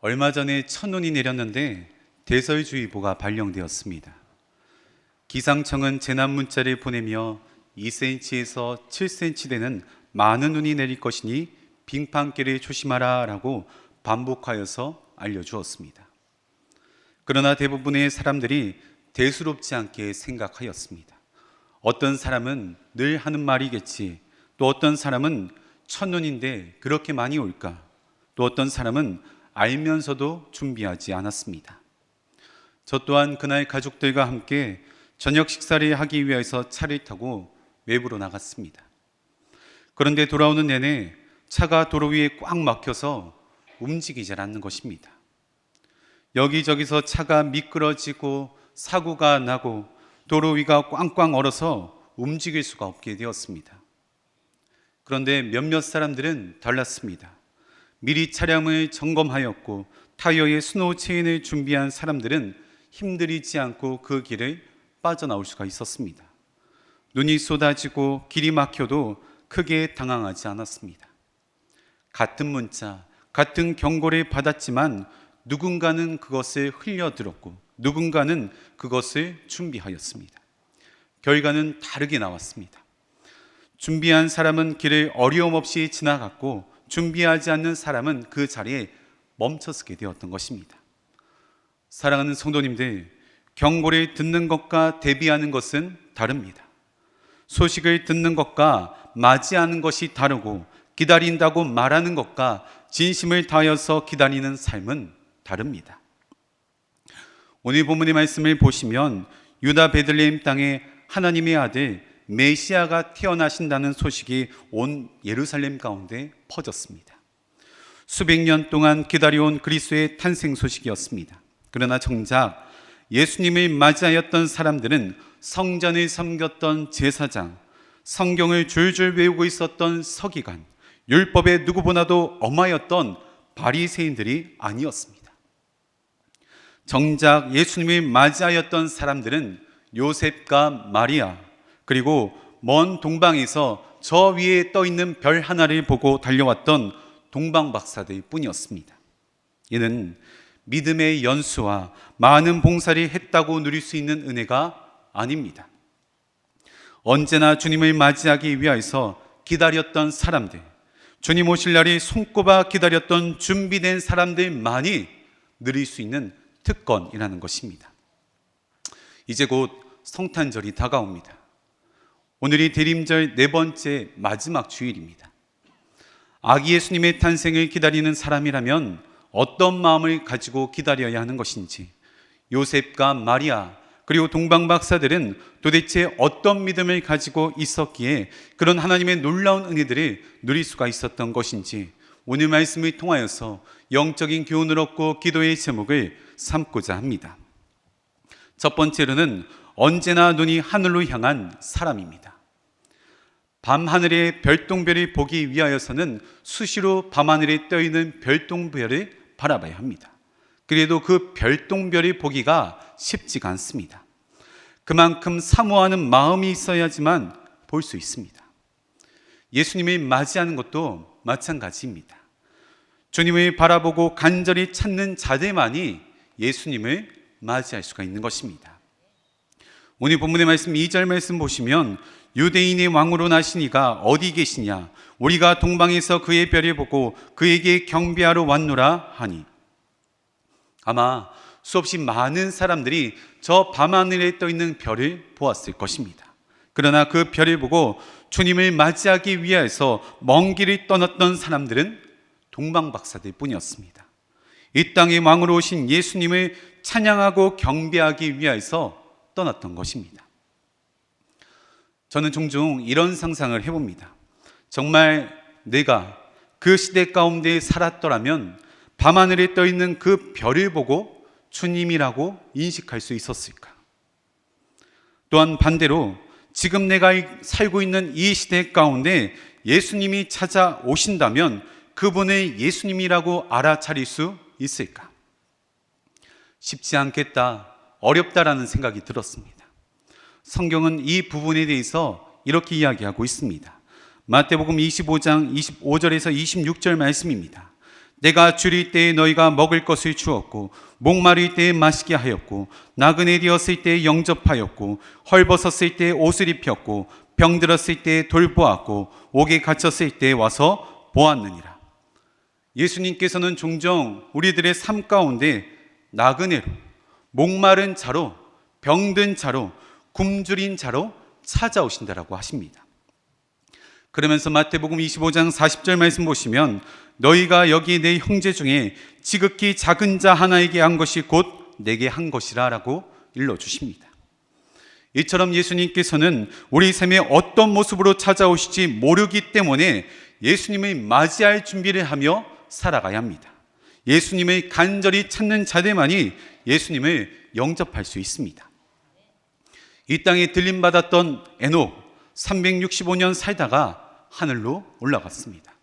얼마 전에 첫눈이 내렸는데 대설주의보가 발령되었습니다. 기상청은 재난 문자를 보내며 2cm에서 7cm 되는 많은 눈이 내릴 것이니 빙판길을 조심하라 라고 반복하여서 알려주었습니다. 그러나 대부분의 사람들이 대수롭지 않게 생각하였습니다. 어떤 사람은 늘 하는 말이겠지, 또 어떤 사람은 첫눈인데 그렇게 많이 올까, 또 어떤 사람은 알면서도 준비하지 않았습니다. 저 또한 그날 가족들과 함께 저녁 식사를 하기 위해서 차를 타고 외부로 나갔습니다. 그런데 돌아오는 내내 차가 도로 위에 꽉 막혀서 움직이질 않는 것입니다. 여기저기서 차가 미끄러지고 사고가 나고 도로 위가 꽝꽝 얼어서 움직일 수가 없게 되었습니다. 그런데 몇몇 사람들은 달랐습니다. 미리 차량을 점검하였고 타이어에 스노우 체인을 준비한 사람들은 힘들이지 않고 그 길을 빠져나올 수가 있었습니다. 눈이 쏟아지고 길이 막혀도 크게 당황하지 않았습니다. 같은 문자, 같은 경고를 받았지만 누군가는 그것을 흘려들었고 누군가는 그것을 준비하였습니다. 결과는 다르게 나왔습니다. 준비한 사람은 길을 어려움 없이 지나갔고 준비하지 않는 사람은 그 자리에 멈춰서게 되었던 것입니다. 사랑하는 성도님들, 경고를 듣는 것과 대비하는 것은 다릅니다. 소식을 듣는 것과 맞이하는 것이 다르고 기다린다고 말하는 것과 진심을 다하여서 기다리는 삶은 다릅니다. 오늘 본문의 말씀을 보시면 유다 베들레헴 땅에 하나님의 아들 메시아가 태어나신다는 소식이 온 예루살렘 가운데 퍼졌습니다. 수백 년 동안 기다려온 그리스도의 탄생 소식이었습니다. 그러나 정작 예수님을 맞이하였던 사람들은 성전을 섬겼던 제사장, 성경을 줄줄 외우고 있었던 서기관, 율법에 누구보다도 엄하였던 바리새인들이 아니었습니다. 정작 예수님을 맞이하였던 사람들은 요셉과 마리아, 그리고 먼 동방에서 저 위에 떠 있는 별 하나를 보고 달려왔던 동방박사들 뿐이었습니다. 이는 믿음의 연수와 많은 봉사를 했다고 누릴 수 있는 은혜가 아닙니다. 언제나 주님을 맞이하기 위해서 기다렸던 사람들, 주님 오실 날이 손꼽아 기다렸던 준비된 사람들만이 누릴 수 있는 특권이라는 것입니다. 이제 곧 성탄절이 다가옵니다. 오늘이 대림절 네 번째 마지막 주일입니다. 아기 예수님의 탄생을 기다리는 사람이라면 어떤 마음을 가지고 기다려야 하는 것인지, 요셉과 마리아 그리고 동방박사들은 도대체 어떤 믿음을 가지고 있었기에 그런 하나님의 놀라운 은혜들을 누릴 수가 있었던 것인지, 오늘 말씀을 통하여서 영적인 교훈을 얻고 기도의 제목을 삼고자 합니다. 첫 번째로는 언제나 눈이 하늘로 향한 사람입니다. 밤하늘의 별똥별을 보기 위하여서는 수시로 밤하늘에 떠있는 별똥별을 바라봐야 합니다. 그래도 그 별똥별을 보기가 쉽지가 않습니다. 그만큼 사모하는 마음이 있어야지만 볼 수 있습니다. 예수님을 맞이하는 것도 마찬가지입니다. 주님을 바라보고 간절히 찾는 자들만이 예수님을 맞이할 수가 있는 것입니다. 오늘 본문의 말씀 2절 말씀 보시면 유대인의 왕으로 나신 이가 어디 계시냐, 우리가 동방에서 그의 별을 보고 그에게 경배하러 왔노라 하니, 아마 수없이 많은 사람들이 저 밤하늘에 떠있는 별을 보았을 것입니다. 그러나 그 별을 보고 주님을 맞이하기 위해서 먼 길을 떠났던 사람들은 동방박사들 뿐이었습니다. 이 땅의 왕으로 오신 예수님을 찬양하고 경배하기 위해서 떠났던 것입니다. 저는 종종 이런 상상을 해봅니다. 정말 내가 그 시대 가운데 살았더라면 밤하늘에 떠있는 그 별을 보고 주님이라고 인식할 수 있었을까? 또한 반대로 지금 내가 살고 있는 이 시대 가운데 예수님이 찾아오신다면 그분을 예수님이라고 알아차릴 수 있을까? 쉽지 않겠다, 어렵다라는 생각이 들었습니다. 성경은 이 부분에 대해서 이렇게 이야기하고 있습니다. 마태복음 25장 25절에서 26절 말씀입니다. 내가 줄일 때에 너희가 먹을 것을 주었고 목마를 때에 마시게 하였고 나그네 되었을 때에 영접하였고 헐벗었을 때에 옷을 입혔고 병들었을 때에 돌보았고 옥에 갇혔을 때에 와서 보았느니라. 예수님께서는 종종 우리들의 삶 가운데 나그네로, 목마른 자로, 병든 자로, 굶주린 자로 찾아오신다라고 하십니다. 그러면서 마태복음 25장 40절 말씀 보시면 너희가 여기 내 형제 중에 지극히 작은 자 하나에게 한 것이 곧 내게 한 것이라 라고 일러주십니다. 이처럼 예수님께서는 우리 삶에 어떤 모습으로 찾아오실지 모르기 때문에 예수님을 맞이할 준비를 하며 살아가야 합니다. 예수님을 간절히 찾는 자들만이 예수님을 영접할 수 있습니다. 이 땅에 들림받았던 에녹 365년 살다가 하늘로 올라갔습니다.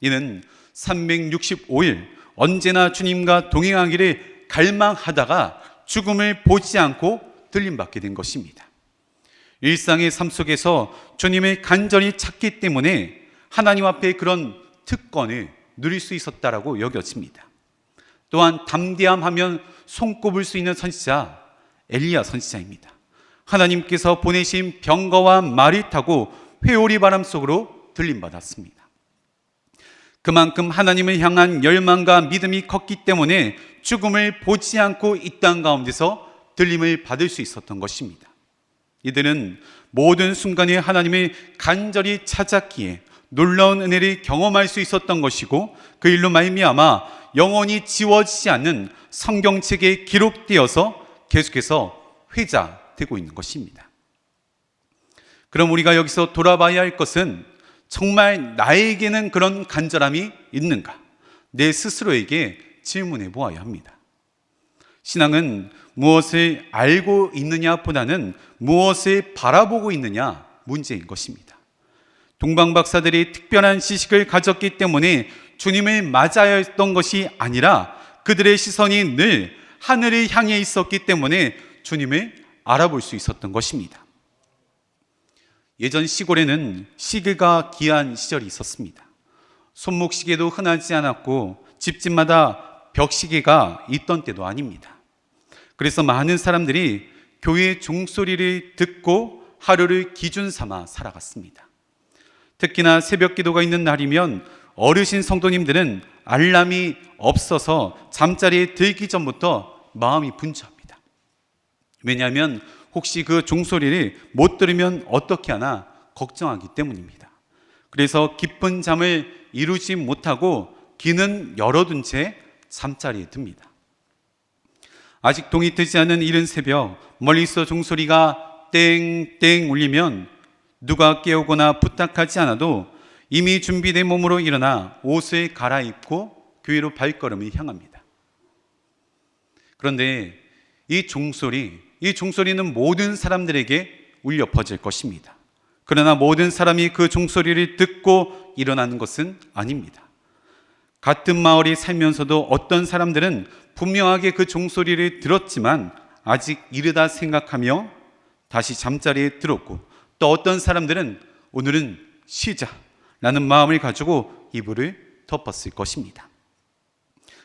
이는 365일 언제나 주님과 동행하기를 갈망하다가 죽음을 보지 않고 들림받게 된 것입니다. 일상의 삶 속에서 주님을 간절히 찾기 때문에 하나님 앞에 그런 특권을 누릴 수 있었다라고 여겨집니다. 또한 담대함 하면 손꼽을 수 있는 선지자 엘리야 선지자입니다. 하나님께서 보내신 병거와 말을 타고 회오리 바람 속으로 들림받았습니다. 그만큼 하나님을 향한 열망과 믿음이 컸기 때문에 죽음을 보지 않고 이 땅 가운데서 들림을 받을 수 있었던 것입니다. 이들은 모든 순간에 하나님을 간절히 찾았기에 놀라운 은혜를 경험할 수 있었던 것이고 그 일로 말미암아 영원히 지워지지 않는 성경책에 기록되어서 계속해서 회자되고 있는 것입니다. 그럼 우리가 여기서 돌아봐야 할 것은 정말 나에게는 그런 간절함이 있는가? 내 스스로에게 질문해 보아야 합니다. 신앙은 무엇을 알고 있느냐보다는 무엇을 바라보고 있느냐 문제인 것입니다. 동방박사들이 특별한 지식을 가졌기 때문에 주님을 맞아야 했던 것이 아니라 그들의 시선이 늘 하늘을 향해 있었기 때문에 주님을 알아볼 수 있었던 것입니다. 예전 시골에는 시계가 귀한 시절이 있었습니다. 손목시계도 흔하지 않았고 집집마다 벽시계가 있던 때도 아닙니다. 그래서 많은 사람들이 교회의 종소리를 듣고 하루를 기준 삼아 살아갔습니다. 특히나 새벽 기도가 있는 날이면 어르신 성도님들은 알람이 없어서 잠자리에 들기 전부터 마음이 분주합니다. 왜냐하면 혹시 그 종소리를 못 들으면 어떻게 하나 걱정하기 때문입니다. 그래서 깊은 잠을 이루지 못하고 귀는 열어둔 채 잠자리에 듭니다. 아직 동이 트지 않은 이른 새벽 멀리서 종소리가 땡땡 울리면 누가 깨우거나 부탁하지 않아도 이미 준비된 몸으로 일어나 옷을 갈아입고 교회로 발걸음을 향합니다. 그런데 이 종소리는 모든 사람들에게 울려 퍼질 것입니다. 그러나 모든 사람이 그 종소리를 듣고 일어나는 것은 아닙니다. 같은 마을에 살면서도 어떤 사람들은 분명하게 그 종소리를 들었지만 아직 이르다 생각하며 다시 잠자리에 들었고, 또 어떤 사람들은 오늘은 쉬자라는 마음을 가지고 이불을 덮었을 것입니다.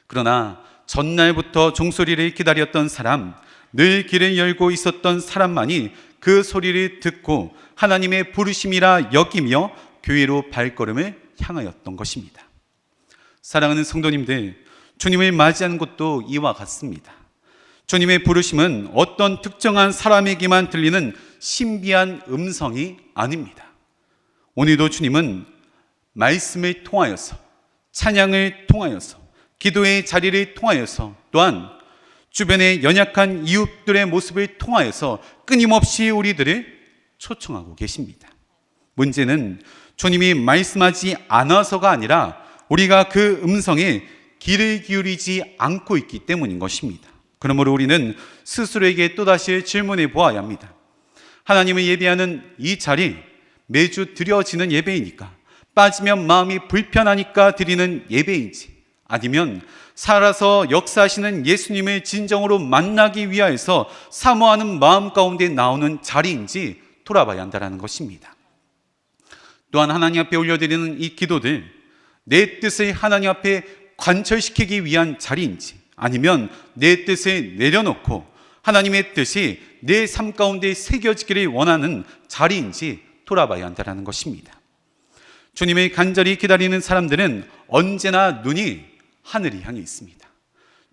그러나 전날부터 종소리를 기다렸던 사람, 늘 길을 열고 있었던 사람만이 그 소리를 듣고 하나님의 부르심이라 여기며 교회로 발걸음을 향하였던 것입니다. 사랑하는 성도님들, 주님을 맞이한 것도 이와 같습니다. 주님의 부르심은 어떤 특정한 사람에게만 들리는 신비한 음성이 아닙니다. 오늘도 주님은 말씀을 통하여서, 찬양을 통하여서, 기도의 자리를 통하여서, 또한 주변의 연약한 이웃들의 모습을 통하여서 끊임없이 우리들을 초청하고 계십니다. 문제는 주님이 말씀하지 않아서가 아니라 우리가 그 음성에 귀를 기울이지 않고 있기 때문인 것입니다. 그러므로 우리는 스스로에게 또다시 질문해 보아야 합니다. 하나님을 예배하는 이 자리, 매주 드려지는 예배이니까, 빠지면 마음이 불편하니까 드리는 예배인지, 아니면 살아서 역사하시는 예수님을 진정으로 만나기 위하여서 사모하는 마음 가운데 나오는 자리인지 돌아봐야 한다는 것입니다. 또한 하나님 앞에 올려드리는 이 기도들, 내 뜻을 하나님 앞에 관철시키기 위한 자리인지, 아니면 내 뜻을 내려놓고 하나님의 뜻이 내 삶 가운데 새겨지기를 원하는 자리인지 돌아봐야 한다는 것입니다. 주님을 간절히 기다리는 사람들은 언제나 눈이 하늘을 향해 있습니다.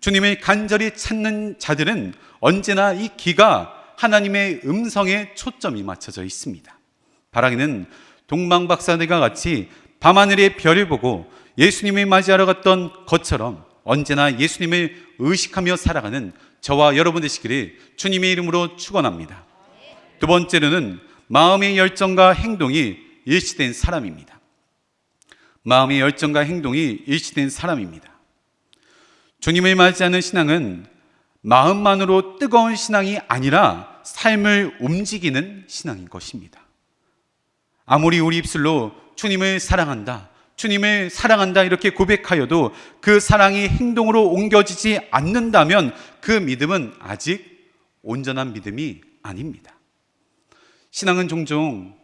주님을 간절히 찾는 자들은 언제나 이 귀가 하나님의 음성에 초점이 맞춰져 있습니다. 바라기는 동방박사들과 같이 밤하늘의 별을 보고 예수님을 맞이하러 갔던 것처럼 언제나 예수님을 의식하며 살아가는 저와 여러분 되시기를 주님의 이름으로 축원합니다. 두 번째로는 마음의 열정과 행동이 일치된 사람입니다. 마음의 열정과 행동이 일치된 사람입니다. 주님을 맞이하는 신앙은 마음만으로 뜨거운 신앙이 아니라 삶을 움직이는 신앙인 것입니다. 아무리 우리 입술로 주님을 사랑한다, 주님을 사랑한다 이렇게 고백하여도 그 사랑이 행동으로 옮겨지지 않는다면 그 믿음은 아직 온전한 믿음이 아닙니다. 신앙은 종종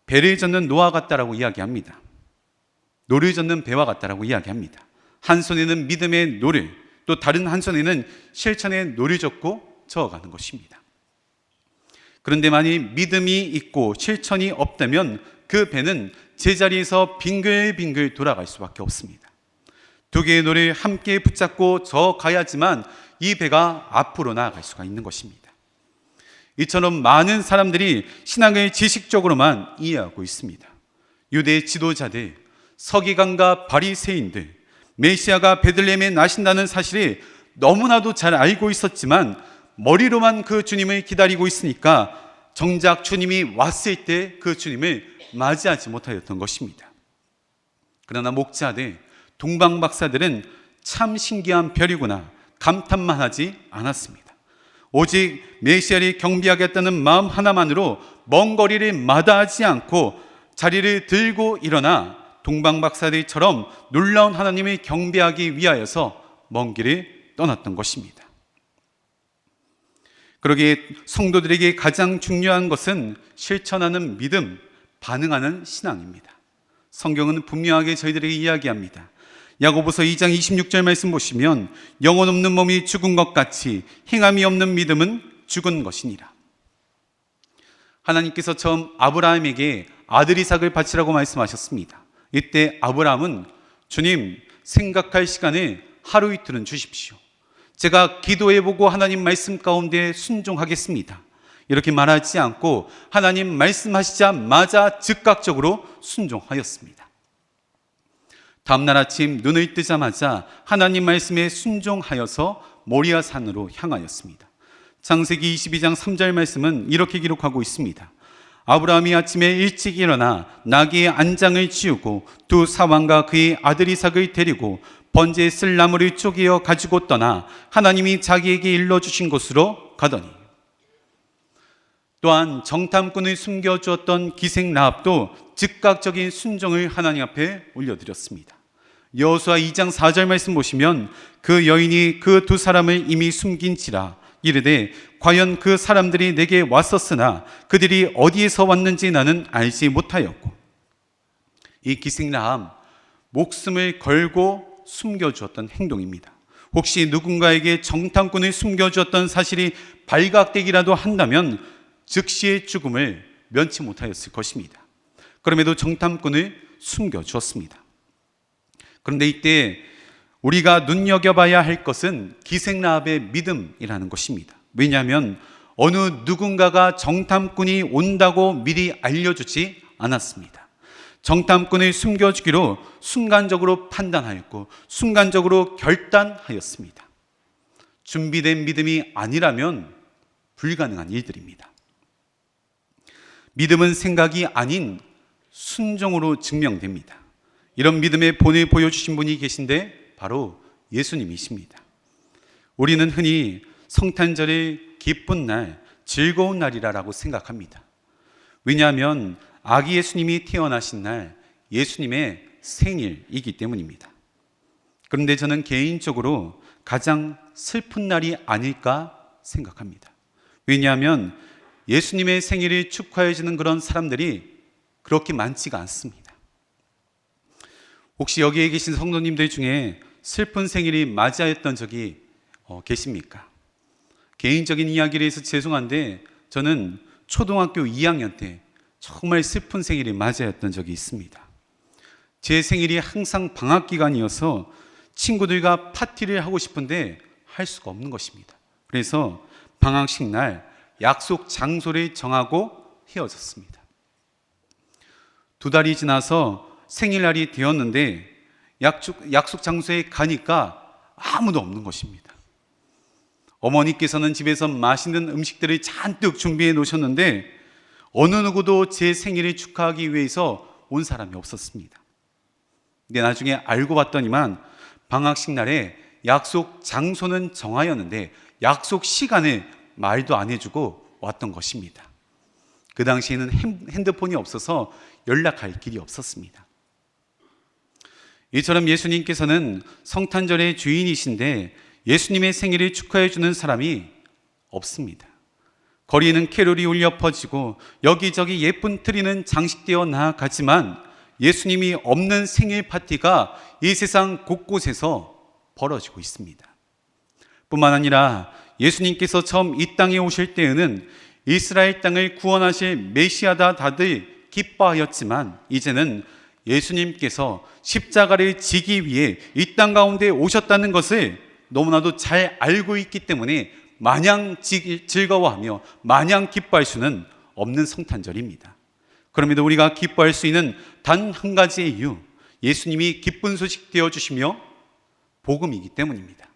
배를 젓는 노아 같다라고 이야기합니다. 노를 젓는 배와 같다라고 이야기합니다. 한 손에는 믿음의 노를, 또 다른 한 손에는 실천의 노를 젓고 저어가는 것입니다. 그런데 만일 믿음이 있고 실천이 없다면 그 배는 제자리에서 빙글빙글 돌아갈 수밖에 없습니다. 두 개의 노를 함께 붙잡고 저어가야지만 이 배가 앞으로 나아갈 수가 있는 것입니다. 이처럼 많은 사람들이 신앙을 지식적으로만 이해하고 있습니다. 유대 지도자들, 서기관과 바리새인들, 메시아가 베들레헴에 나신다는 사실을 너무나도 잘 알고 있었지만 머리로만 그 주님을 기다리고 있으니까 정작 주님이 왔을 때 그 주님을 맞이하지 못하였던 것입니다. 그러나 목자들, 동방박사들은 참 신기한 별이구나 감탄만 하지 않았습니다. 오직 메시아를 경배하겠다는 마음 하나만으로 먼 거리를 마다하지 않고 자리를 들고 일어나 동방박사들처럼 놀라운 하나님을 경배하기 위하여서 먼 길을 떠났던 것입니다. 그러기에 성도들에게 가장 중요한 것은 실천하는 믿음, 반응하는 신앙입니다. 성경은 분명하게 저희들에게 이야기합니다. 야고보서 2장 26절 말씀 보시면 영혼 없는 몸이 죽은 것 같이 행함이 없는 믿음은 죽은 것이니라. 하나님께서 처음 아브라함에게 아들 이삭을 바치라고 말씀하셨습니다. 이때 아브라함은 주님, 생각할 시간을 하루 이틀은 주십시오. 제가 기도해보고 하나님 말씀 가운데 순종하겠습니다. 이렇게 말하지 않고 하나님 말씀하시자마자 즉각적으로 순종하였습니다. 다음날 아침 눈을 뜨자마자 하나님 말씀에 순종하여서 모리아 산으로 향하였습니다. 창세기 22장 3절 말씀은 이렇게 기록하고 있습니다. 아브라함이 아침에 일찍 일어나 나귀의 안장을 치우고 두 사환과 그의 아들 이삭을 데리고 번제에 쓸 나무를 쪼개어 가지고 떠나 하나님이 자기에게 일러주신 곳으로 가더니, 또한 정탐꾼을 숨겨주었던 기생 라합도 즉각적인 순종을 하나님 앞에 올려드렸습니다. 여호수아 2장 4절 말씀 보시면 그 여인이 그 두 사람을 이미 숨긴지라 이르되 과연 그 사람들이 내게 왔었으나 그들이 어디에서 왔는지 나는 알지 못하였고, 이 기생 라합 목숨을 걸고 숨겨주었던 행동입니다. 혹시 누군가에게 정탐꾼을 숨겨주었던 사실이 발각되기라도 한다면 즉시의 죽음을 면치 못하였을 것입니다. 그럼에도 정탐꾼을 숨겨주었습니다. 그런데 이때 우리가 눈여겨봐야 할 것은 기생라합의 믿음이라는 것입니다. 왜냐하면 어느 누군가가 정탐꾼이 온다고 미리 알려주지 않았습니다. 정탐꾼을 숨겨주기로 순간적으로 판단하였고 순간적으로 결단하였습니다. 준비된 믿음이 아니라면 불가능한 일들입니다. 믿음은 생각이 아닌 순종으로 증명됩니다. 이런 믿음의 본을 보여주신 분이 계신데 바로 예수님이십니다. 우리는 흔히 성탄절이 기쁜 날, 즐거운 날이라고 생각합니다. 왜냐하면 아기 예수님이 태어나신 날 예수님의 생일이기 때문입니다. 그런데 저는 개인적으로 가장 슬픈 날이 아닐까 생각합니다. 왜냐하면 예수님의 생일을 축하해 주는 그런 사람들이 그렇게 많지가 않습니다. 혹시 여기에 계신 성도님들 중에 슬픈 생일이 맞이하였던 적이 계십니까? 개인적인 이야기를 해서 죄송한데 저는 초등학교 2학년 때 정말 슬픈 생일이 맞이하였던 적이 있습니다. 제 생일이 항상 방학 기간이어서 친구들과 파티를 하고 싶은데 할 수가 없는 것입니다. 그래서 방학식 날 약속 장소를 정하고 헤어졌습니다. 2달이 지나서 생일날이 되었는데 약속 장소에 가니까 아무도 없는 것입니다. 어머니께서는 집에서 맛있는 음식들을 잔뜩 준비해 놓으셨는데 어느 누구도 제 생일을 축하하기 위해서 온 사람이 없었습니다. 근데 나중에 알고 봤더니만 방학식 날에 약속 장소는 정하였는데 약속 시간을 말도 안 해주고 왔던 것입니다. 그 당시에는 핸드폰이 없어서 연락할 길이 없었습니다. 이처럼 예수님께서는 성탄절의 주인이신데 예수님의 생일을 축하해 주는 사람이 없습니다. 거리에는 캐롤이 울려 퍼지고 여기저기 예쁜 트리는 장식되어 나아가지만 예수님이 없는 생일 파티가 이 세상 곳곳에서 벌어지고 있습니다. 뿐만 아니라 예수님께서 처음 이 땅에 오실 때에는 이스라엘 땅을 구원하실 메시아다 다들 기뻐하였지만 이제는 예수님께서 십자가를 지기 위해 이 땅 가운데 오셨다는 것을 너무나도 잘 알고 있기 때문에 마냥 즐거워하며 마냥 기뻐할 수는 없는 성탄절입니다. 그럼에도 우리가 기뻐할 수 있는 단 한 가지의 이유, 예수님이 기쁜 소식 되어주시며 복음이기 때문입니다.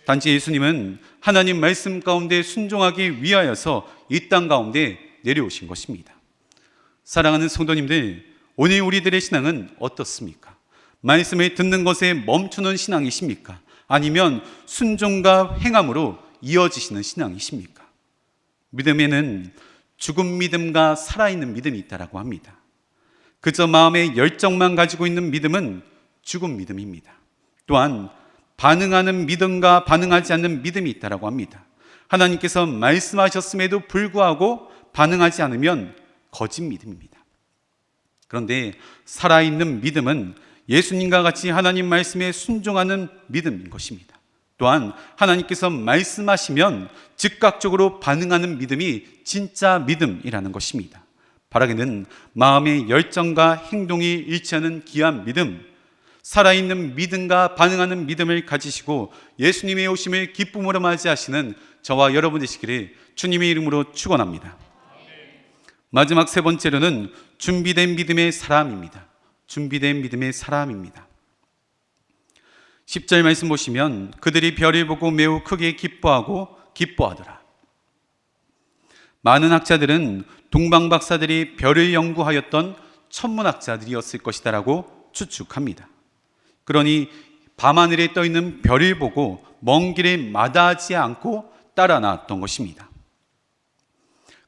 단지 예수님은 하나님 말씀 가운데 순종하기 위하여서 이 땅 가운데 내려오신 것입니다. 사랑하는 성도님들, 오늘 우리들의 신앙은 어떻습니까? 말씀을 듣는 것에 멈추는 신앙이십니까? 아니면 순종과 행함으로 이어지시는 신앙이십니까? 믿음에는 죽은 믿음과 살아있는 믿음이 있다고 합니다. 그저 마음의 열정만 가지고 있는 믿음은 죽은 믿음입니다. 또한 반응하는 믿음과 반응하지 않는 믿음이 있다고 합니다. 하나님께서 말씀하셨음에도 불구하고 반응하지 않으면 거짓 믿음입니다. 그런데 살아있는 믿음은 예수님과 같이 하나님 말씀에 순종하는 믿음인 것입니다. 또한 하나님께서 말씀하시면 즉각적으로 반응하는 믿음이 진짜 믿음이라는 것입니다. 바라기는 마음의 열정과 행동이 일치하는 귀한 믿음, 살아있는 믿음과 반응하는 믿음을 가지시고 예수님의 오심을 기쁨으로 맞이하시는 저와 여러분 되시기를 주님의 이름으로 축원합니다. 마지막 세 번째로는 준비된 믿음의 사람입니다. 준비된 믿음의 사람입니다. 10절 말씀 보시면 그들이 별을 보고 매우 크게 기뻐하더라. 많은 학자들은 동방박사들이 별을 연구하였던 천문학자들이었을 것이다 라고 추측합니다. 그러니 밤하늘에 떠있는 별을 보고 먼 길을 마다하지 않고 따라 나왔던 것입니다.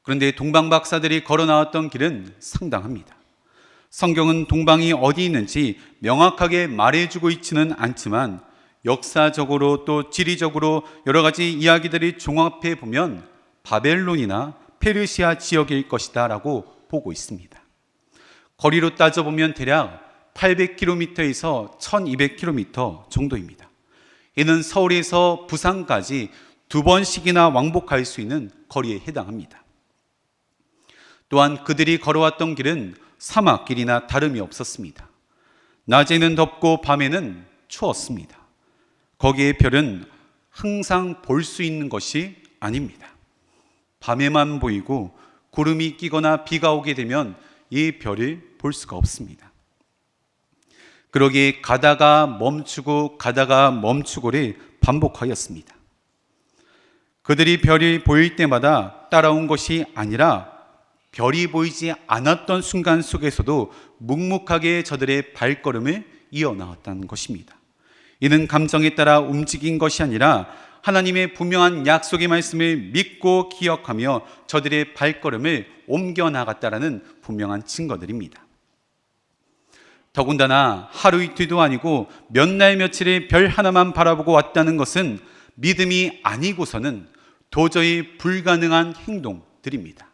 그런데 동방박사들이 걸어 나왔던 길은 상당합니다. 성경은 동방이 어디 있는지 명확하게 말해주고 있지는 않지만 역사적으로 또 지리적으로 여러 가지 이야기들이 종합해 보면 바벨론이나 페르시아 지역일 것이다 라고 보고 있습니다. 거리로 따져보면 대략 800km에서 1200km 정도입니다. 이는 서울에서 부산까지 2번씩이나 왕복할 수 있는 거리에 해당합니다. 또한 그들이 걸어왔던 길은 사막길이나 다름이 없었습니다. 낮에는 덥고 밤에는 추웠습니다. 거기에 별은 항상 볼 수 있는 것이 아닙니다. 밤에만 보이고 구름이 끼거나 비가 오게 되면 이 별을 볼 수가 없습니다. 그러기에 가다가 멈추고를 반복하였습니다. 그들이 별이 보일 때마다 따라온 것이 아니라 별이 보이지 않았던 순간 속에서도 묵묵하게 저들의 발걸음을 이어나왔다는 것입니다. 이는 감정에 따라 움직인 것이 아니라 하나님의 분명한 약속의 말씀을 믿고 기억하며 저들의 발걸음을 옮겨나갔다라는 분명한 증거들입니다. 더군다나 하루 이틀도 아니고 몇 날 며칠의 별 하나만 바라보고 왔다는 것은 믿음이 아니고서는 도저히 불가능한 행동들입니다.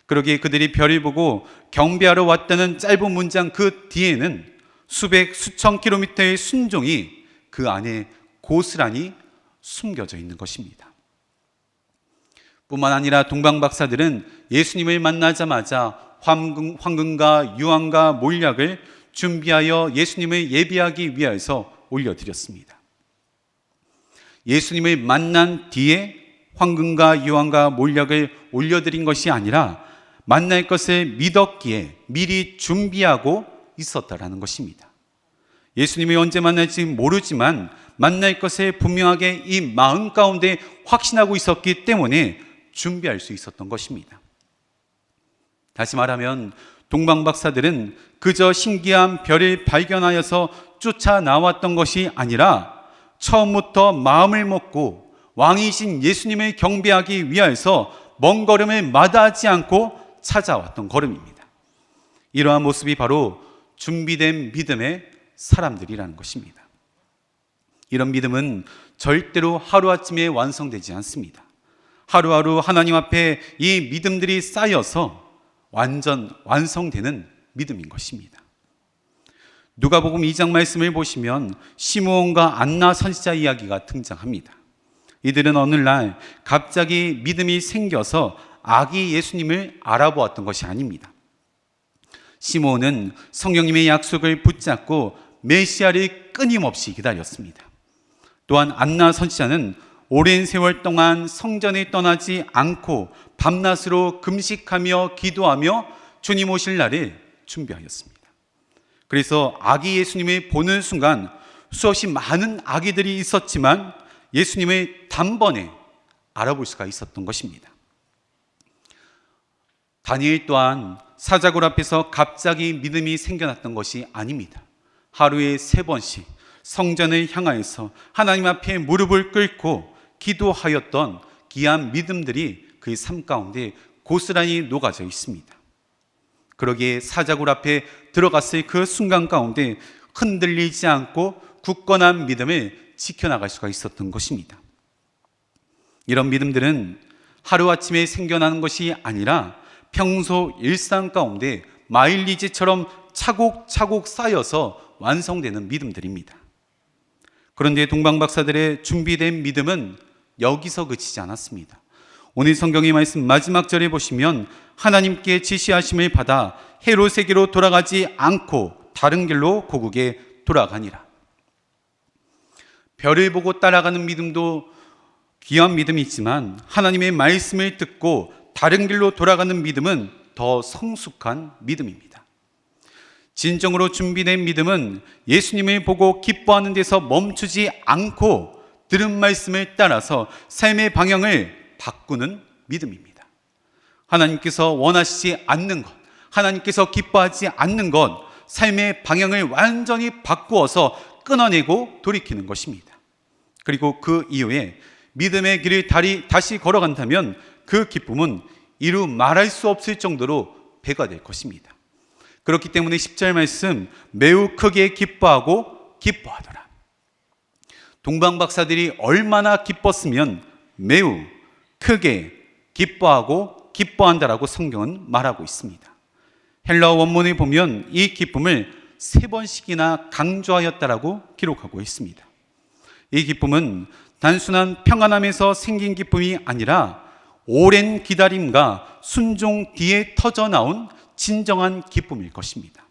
그러기에 그들이 별을 보고 경배하러 왔다는 짧은 문장 그 뒤에는 수천 킬로미터의 순종이 그 안에 고스란히 숨겨져 있는 것입니다. 뿐만 아니라 동방박사들은 예수님을 만나자마자 황금과 유황과 몰약을 준비하여 예수님을 예비하기 위해서 올려드렸습니다. 예수님을 만난 뒤에 황금과 유황과 몰약을 올려드린 것이 아니라 만날 것을 믿었기에 미리 준비하고 있었다라는 것입니다. 예수님이 언제 만날지 모르지만 만날 것을 분명하게 이 마음 가운데 확신하고 있었기 때문에 준비할 수 있었던 것입니다. 다시 말하면 동방박사들은 그저 신기한 별을 발견하여서 쫓아 나왔던 것이 아니라 처음부터 마음을 먹고 왕이신 예수님을 경배하기 위해서 먼 걸음을 마다하지 않고 찾아왔던 걸음입니다. 이러한 모습이 바로 준비된 믿음의 사람들이라는 것입니다. 이런 믿음은 절대로 하루아침에 완성되지 않습니다. 하루하루 하나님 앞에 이 믿음들이 쌓여서 완성되는 믿음인 것입니다. 누가복음 2장 말씀을 보시면 시므온과 안나 선지자 이야기가 등장합니다. 이들은 어느 날 갑자기 믿음이 생겨서 아기 예수님을 알아보았던 것이 아닙니다. 시므온은 성령님의 약속을 붙잡고 메시아를 끊임없이 기다렸습니다. 또한 안나 선지자는 오랜 세월 동안 성전에 떠나지 않고 밤낮으로 금식하며 기도하며 주님 오실 날을 준비하였습니다. 그래서 아기 예수님을 보는 순간 수없이 많은 아기들이 있었지만 예수님을 단번에 알아볼 수가 있었던 것입니다. 다니엘 또한 사자굴 앞에서 갑자기 믿음이 생겨났던 것이 아닙니다. 하루에 3번씩 성전을 향하여서 하나님 앞에 무릎을 꿇고 기도하였던 귀한 믿음들이 그의 삶 가운데 고스란히 녹아져 있습니다. 그러기에 사자굴 앞에 들어갔을 그 순간 가운데 흔들리지 않고 굳건한 믿음을 지켜나갈 수가 있었던 것입니다. 이런 믿음들은 하루아침에 생겨나는 것이 아니라 평소 일상 가운데 마일리지처럼 차곡차곡 쌓여서 완성되는 믿음들입니다. 그런데 동방박사들의 준비된 믿음은 여기서 그치지 않았습니다. 오늘 성경의 말씀 마지막 절에 보시면 하나님께 지시하심을 받아 헤롯에게로 돌아가지 않고 다른 길로 고국에 돌아가니라. 별을 보고 따라가는 믿음도 귀한 믿음이 있지만 하나님의 말씀을 듣고 다른 길로 돌아가는 믿음은 더 성숙한 믿음입니다. 진정으로 준비된 믿음은 예수님을 보고 기뻐하는 데서 멈추지 않고 들은 말씀을 따라서 삶의 방향을 바꾸는 믿음입니다. 하나님께서 원하시지 않는 것, 하나님께서 기뻐하지 않는 것, 삶의 방향을 완전히 바꾸어서 끊어내고 돌이키는 것입니다. 그리고 그 이후에 믿음의 길을 다시 걸어간다면 그 기쁨은 이루 말할 수 없을 정도로 배가 될 것입니다. 그렇기 때문에 10절 말씀 매우 크게 기뻐하고 기뻐하더라. 동방박사들이 얼마나 기뻤으면 매우 크게 기뻐하고 기뻐한다라고 성경은 말하고 있습니다. 헬라어 원문에 보면 이 기쁨을 3번씩이나 강조하였다라고 기록하고 있습니다. 이 기쁨은 단순한 평안함에서 생긴 기쁨이 아니라 오랜 기다림과 순종 뒤에 터져나온 진정한 기쁨일 것입니다.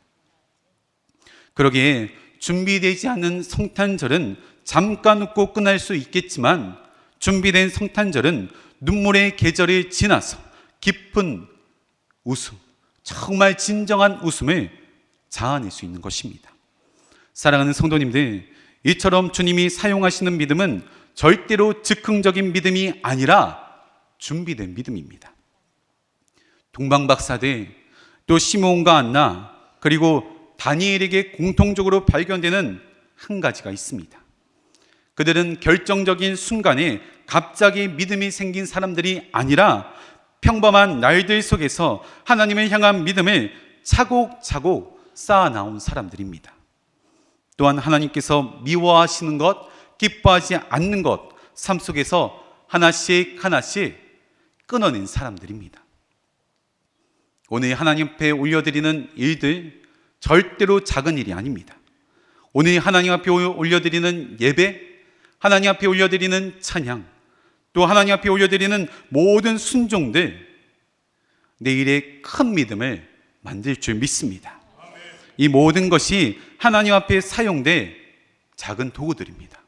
그러기에 준비되지 않은 성탄절은 잠깐 웃고 끝날 수 있겠지만 준비된 성탄절은 눈물의 계절이 지나서 깊은 웃음, 정말 진정한 웃음을 자아낼 수 있는 것입니다. 사랑하는 성도님들, 이처럼 주님이 사용하시는 믿음은 절대로 즉흥적인 믿음이 아니라 준비된 믿음입니다. 동방박사들, 또 시므온과 안나, 그리고 다니엘에게 공통적으로 발견되는 한 가지가 있습니다. 그들은 결정적인 순간에 갑자기 믿음이 생긴 사람들이 아니라 평범한 날들 속에서 하나님을 향한 믿음을 차곡차곡 쌓아나온 사람들입니다. 또한 하나님께서 미워하시는 것, 기뻐하지 않는 것, 삶 속에서 하나씩 하나씩 끊어낸 사람들입니다. 오늘 하나님 앞에 올려드리는 일들 절대로 작은 일이 아닙니다. 오늘 하나님 앞에 올려드리는 예배, 하나님 앞에 올려드리는 찬양, 또 하나님 앞에 올려드리는 모든 순종들, 내일의 큰 믿음을 만들 줄 믿습니다. 이 모든 것이 하나님 앞에 사용될 작은 도구들입니다.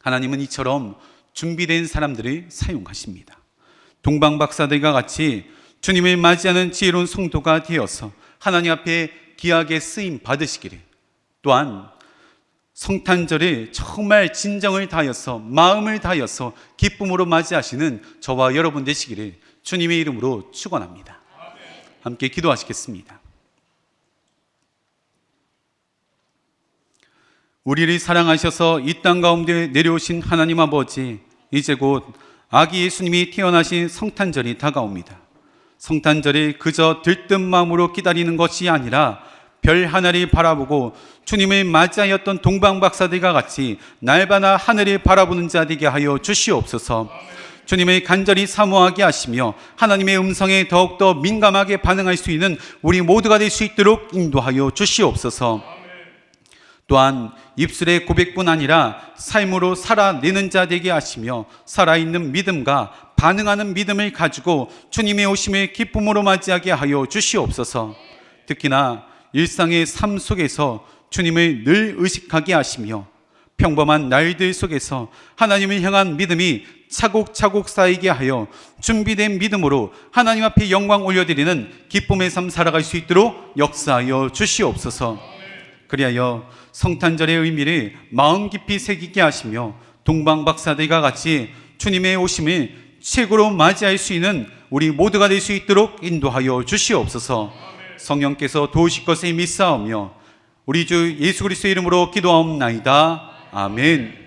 하나님은 이처럼 준비된 사람들을 사용하십니다. 동방박사들과 같이 주님을 맞이하는 지혜로운 성도가 되어서 하나님 앞에 귀하게 쓰임 받으시기를, 또한 성탄절을 정말 진정을 다하여서 마음을 다하여서 기쁨으로 맞이하시는 저와 여러분 되시기를 주님의 이름으로 축원합니다. 함께 기도하시겠습니다. 우리를 사랑하셔서 이 땅 가운데 내려오신 하나님 아버지, 이제 곧 아기 예수님이 태어나신 성탄절이 다가옵니다. 성탄절을 그저 들뜬 마음으로 기다리는 것이 아니라 별 하늘을 바라보고 주님을 맞이하였던 동방박사들과 같이 날마다 하늘을 바라보는 자 되게 하여 주시옵소서. 주님을 간절히 사모하게 하시며 하나님의 음성에 더욱더 민감하게 반응할 수 있는 우리 모두가 될 수 있도록 인도하여 주시옵소서. 또한 입술의 고백뿐 아니라 삶으로 살아내는 자 되게 하시며 살아있는 믿음과 반응하는 믿음을 가지고 주님의 오심을 기쁨으로 맞이하게 하여 주시옵소서. 특히나 일상의 삶 속에서 주님을 늘 의식하게 하시며 평범한 날들 속에서 하나님을 향한 믿음이 차곡차곡 쌓이게 하여 준비된 믿음으로 하나님 앞에 영광 올려드리는 기쁨의 삶 살아갈 수 있도록 역사하여 주시옵소서. 그리하여 성탄절의 의미를 마음 깊이 새기게 하시며 동방박사들과 같이 주님의 오심을 최고로 맞이할 수 있는 우리 모두가 될 수 있도록 인도하여 주시옵소서. 성령께서 도우실 것을 믿사오며 우리 주 예수 그리스도의 이름으로 기도하옵나이다. 아멘.